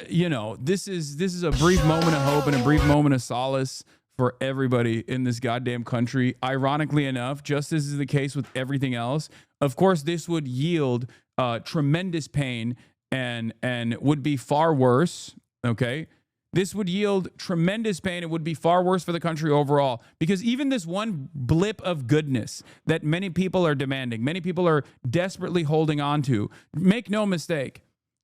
you know, this is a brief moment of hope and a brief moment of solace for everybody in this goddamn country. Ironically enough, just as is the case with everything else, of course, this would yield tremendous pain and would be far worse. Okay. This would yield tremendous pain. It would be far worse for the country overall, because even this one blip of goodness that many people are demanding, many people are desperately holding on to, make no mistake,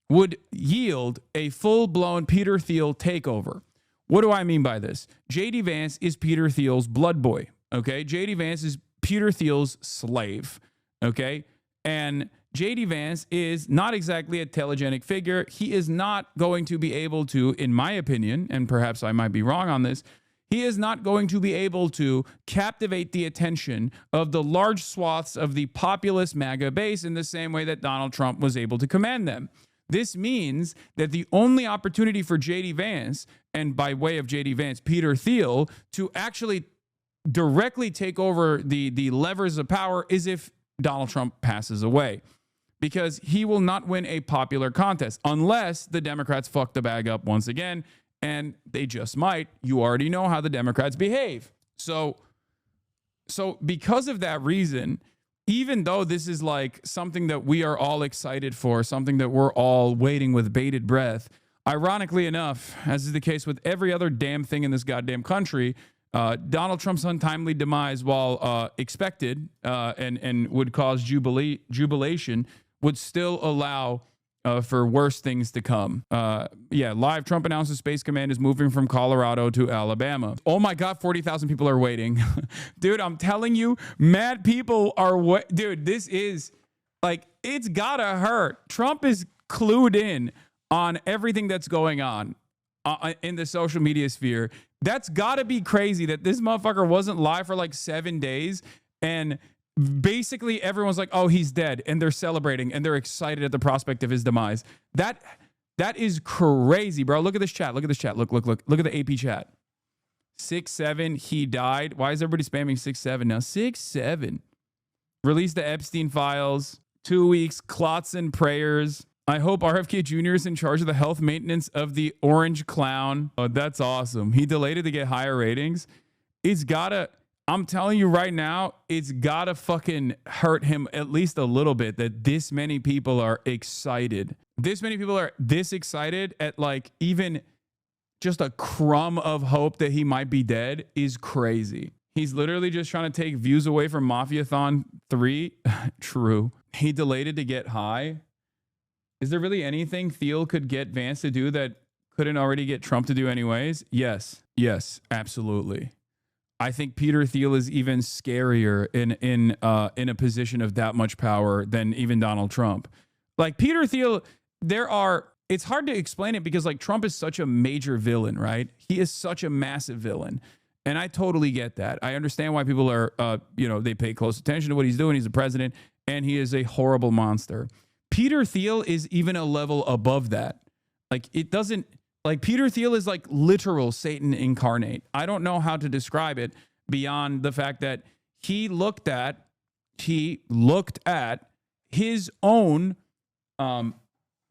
would yield a full-blown Peter Thiel takeover. What do I mean by this? J.D. Vance is Peter Thiel's blood boy, okay? J.D. Vance is Peter Thiel's slave, okay? And J.D. Vance is not exactly a telegenic figure. He is not going to be able to, in my opinion, and perhaps I might be wrong on this, he is not going to be able to captivate the attention of the large swaths of the populist MAGA base in the same way that Donald Trump was able to command them. This means that the only opportunity for J.D. Vance, and by way of J.D. Vance, Peter Thiel, to actually directly take over the levers of power is if Donald Trump passes away, because he will not win a popular contest unless the Democrats fuck the bag up once again, and they just might. You already know how the Democrats behave. So because of that reason, even though this is like something that we are all excited for, something that we're all waiting with bated breath, ironically enough, as is the case with every other damn thing in this goddamn country, Donald Trump's untimely demise, while expected and would cause jubilation, would still allow for worse things to come. Live, Trump announces Space Command is moving from Colorado to Alabama. Oh my God, 40,000 people are waiting. Dude, I'm telling you, mad people are dude, this is like, it's gotta hurt. Trump is clued in on everything that's going on in the social media sphere. That's gotta be crazy that this motherfucker wasn't live for like 7 days, and basically everyone's like, oh, he's dead, and they're celebrating and they're excited at the prospect of his demise. That is crazy, bro. Look at this chat. Look at this chat. Look at the AP chat. 6-7, he died. Why is everybody spamming 6-7 now? 6-7. Release the Epstein files. 2 weeks, clots and prayers. I hope RFK Jr. is in charge of the health maintenance of the orange clown. Oh, that's awesome. He delayed it to get higher ratings. It's gotta, I'm telling you right now, it's gotta fucking hurt him at least a little bit that this many people are excited. This many people are this excited at like even just a crumb of hope that he might be dead is crazy. He's literally just trying to take views away from Mafiathon 3. True. He delayed it to get high. Is there really anything Thiel could get Vance to do that couldn't already get Trump to do anyways? Yes, absolutely. I think Peter Thiel is even scarier in a position of that much power than even Donald Trump. Like Peter Thiel, it's hard to explain it because like Trump is such a major villain, right? He is such a massive villain. And I totally get that. I understand why people are, they pay close attention to what he's doing. He's the president and he is a horrible monster. Peter Thiel is even a level above that. Like Peter Thiel is like literal Satan incarnate. I don't know how to describe it beyond the fact that he looked at his own,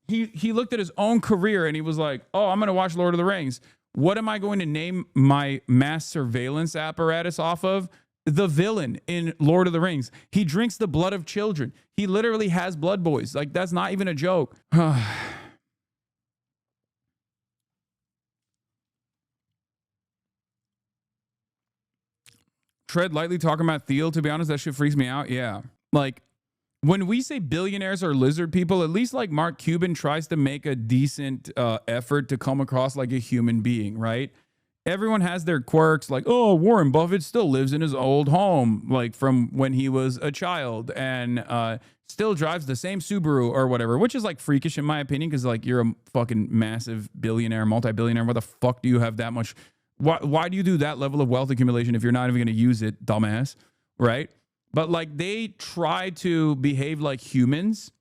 he looked at his own career and he was like, oh, I'm going to watch Lord of the Rings. What am I going to name my mass surveillance apparatus off of? The villain in Lord of the Rings. He drinks the blood of children. He literally has blood boys. Like, that's not even a joke. Tread lightly talking about Thiel. To be honest, that shit freaks me out. Yeah. Like, when we say billionaires are lizard people, at least like Mark Cuban tries to make a decent effort to come across like a human being, right? Everyone has their quirks, like, oh, Warren Buffett still lives in his old home, like from when he was a child, and still drives the same Subaru or whatever, which is like freakish in my opinion, because like you're a fucking massive billionaire, multi-billionaire. What the fuck do you have that much? Why do you do that level of wealth accumulation if you're not even going to use it, dumbass, right? But like they try to behave like humans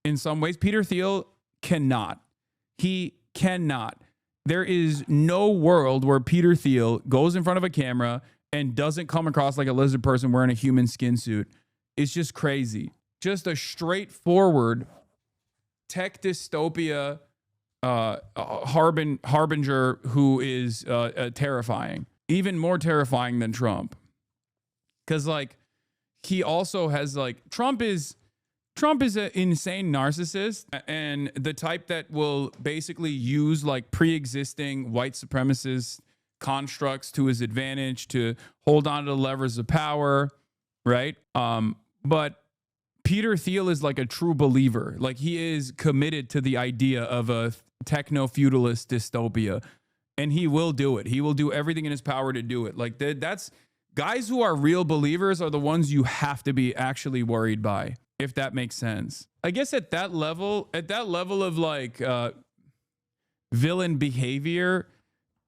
in some ways. Peter Thiel cannot. He cannot. There is no world where Peter Thiel goes in front of a camera and doesn't come across like a lizard person wearing a human skin suit. It's just crazy. Just a straightforward tech dystopia harbinger who is terrifying, even more terrifying than Trump. Because like he also has like Trump is an insane narcissist and the type that will basically use like pre-existing white supremacist constructs to his advantage to hold on to the levers of power, right? But Peter Thiel is like a true believer. Like he is committed to the idea of a techno-feudalist dystopia, and he will do it. He will do everything in his power to do it. Like that's guys who are real believers are the ones you have to be actually worried by, if that makes sense. I guess at that level of like villain behavior,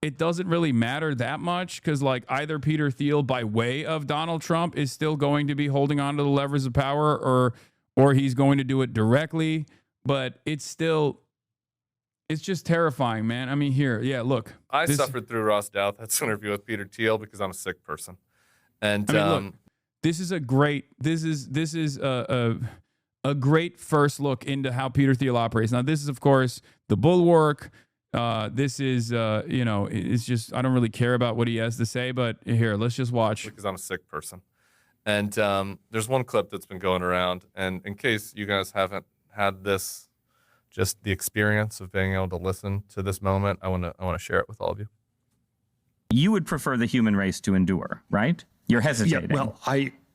it doesn't really matter that much because like either Peter Thiel by way of Donald Trump is still going to be holding on to the levers of power or he's going to do it directly. But it's just terrifying, man. I mean, here, yeah, look. I suffered through Ross Douthat's interview with Peter Thiel because I'm a sick person. And I mean, look, this is a great first look into how Peter Thiel operates. Now, this is, of course, the Bulwark. This is, it's just, I don't really care about what he has to say, but here, let's just watch. Because I'm a sick person. And there's one clip that's been going around. And in case you guys haven't had this, just the experience of being able to listen to this moment, I want to share it with all of you. You would prefer the human race to endure, right? You're hesitating. Yeah, well,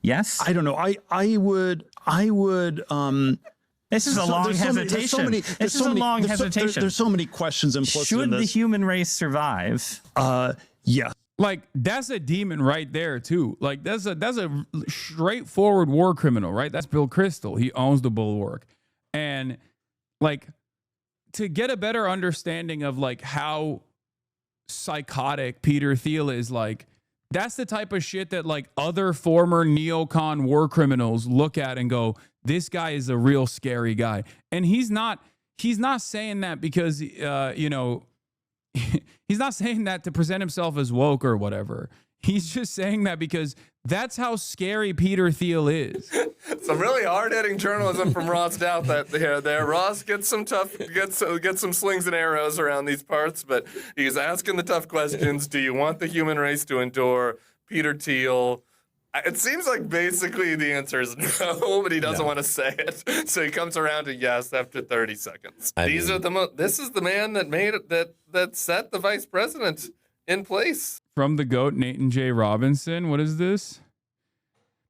yes? I don't know. I would, this is a long hesitation. This is a long hesitation. There's so many questions implicit in this. Should the human race survive? Yeah. Like that's a demon right there too. Like that's a straightforward war criminal, right? That's Bill Kristol. He owns the Bulwark. And like to get a better understanding of like how psychotic Peter Thiel is, like that's the type of shit that like other former neocon war criminals look at and go, this guy is a real scary guy. And he's not saying that because, he's not saying that to present himself as woke or whatever. He's just saying that because that's how scary Peter Thiel is. Some really hard-hitting journalism from Ross Douthat there. Ross gets some slings and arrows around these parts, but he's asking the tough questions. Do you want the human race to endure? Peter Thiel. It seems like basically the answer is no, but he doesn't want to say it. So he comes around to yes after 30 seconds. This is the man that made it, that set the vice president in place. From the GOAT, Nathan J. Robinson. What is this?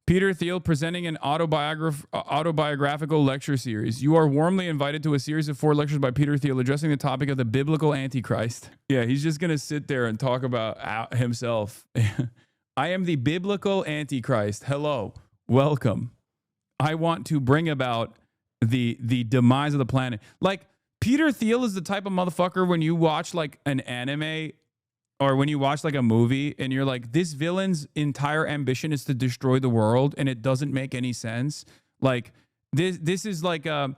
Peter Thiel presenting an autobiographical lecture series. You are warmly invited to a series of 4 lectures by Peter Thiel addressing the topic of the biblical antichrist. Yeah, he's just going to sit there and talk about himself. I am the biblical antichrist. Hello. Welcome. I want to bring about the demise of the planet. Like, Peter Thiel is the type of motherfucker when you watch like an anime or when you watch like a movie and you're like, this villain's entire ambition is to destroy the world and it doesn't make any sense. Like this is like a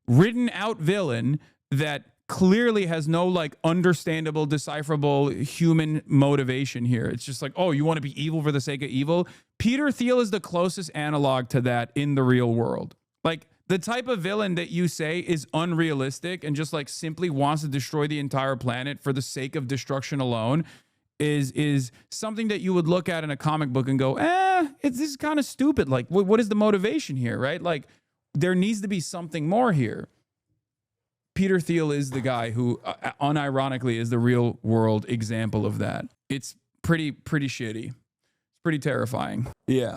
written out villain that clearly has no like understandable, decipherable human motivation here. It's just like, oh, you want to be evil for the sake of evil? Peter Thiel is the closest analog to that in the real world. Like, the type of villain that you say is unrealistic and just like simply wants to destroy the entire planet for the sake of destruction alone is something that you would look at in a comic book and go, this is kind of stupid. Like, what is the motivation here, right? Like, there needs to be something more here. Peter Thiel is the guy who, unironically, is the real world example of that. It's pretty shitty. It's pretty terrifying. Yeah.